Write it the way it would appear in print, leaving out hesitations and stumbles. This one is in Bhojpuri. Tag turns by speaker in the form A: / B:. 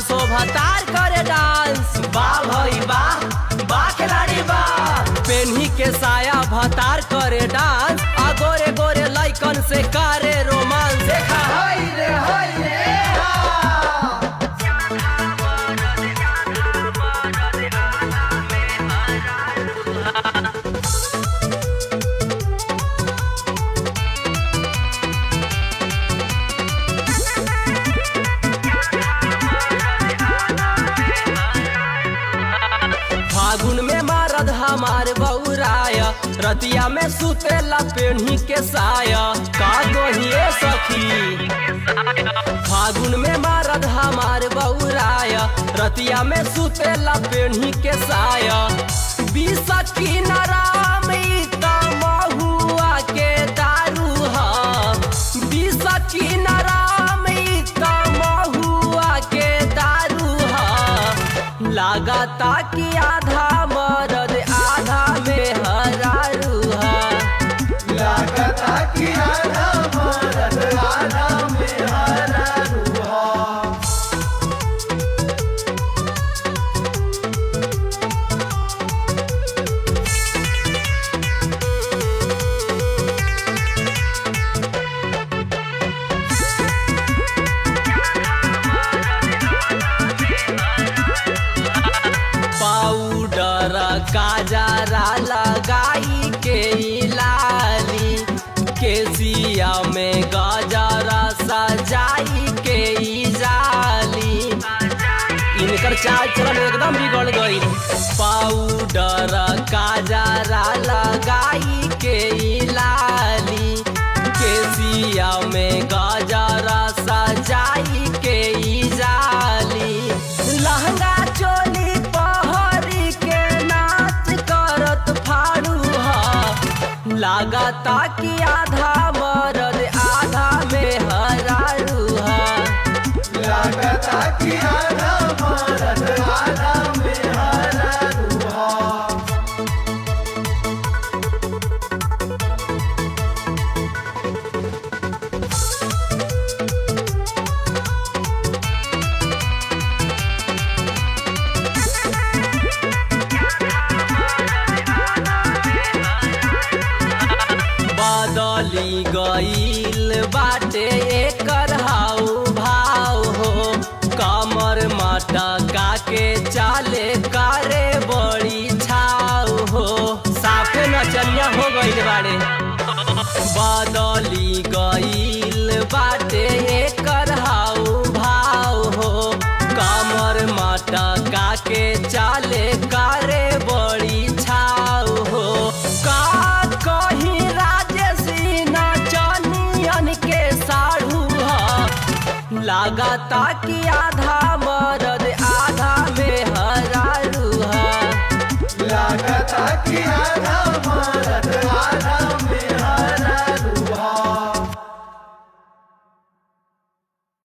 A: शोभतार करे डांस।
B: वाह भाई वाह, वाह खिलाड़ी वाह।
A: पेन्ही के साया भतार करे डांस, आ गोरे गोरे लइकन से करे रोमांस।
B: देखा हाय रे
A: फागुन में मरद हमार बौराया, रतिया में सुतेला पेन्ही के साया। का कहिए सखी फागुन में मरद हमार बौराया, रतिया में सुतेला पेन्ही के साया। बीस की नराम महुआ के दारू हा, बीस की नराम महुआ के दारू हा। लागता कि आधा मरद आधा में हरारू हा।
B: लागता कि आधा मरद आधा में हरारू हा।
A: पाउडर काजरा लगाई के लाली, केसिया में गजरा सजाई के जाली। इनकर चाल चलन एकदम बिगड़ गई। पाउडर काजरा लगाई के लाली, केसिया में गजरा सजाई के जाली। लहंगा चोली पहरी के नाच करत फाड़ू हा। लागता कि आधा मरद आधा में हरारू हा।
B: लागता कि आधा मरद आधा में हरारू हा।
A: बदली गईल बाटे एकर हाउ भाव हो, कमर मटका के चाले करे बड़ी छाव हो। साफे नचनिया हो गईल बाड़े। बदली गईल बाटे एकर हाउ भाव हो, कमर मटका के चाले करे बड़ी छाव हो। का कहीं के साढ़ू हा। लागता कि आधा मरद आधा में हरारू हा।
B: लागता कि आधा मरद आधा में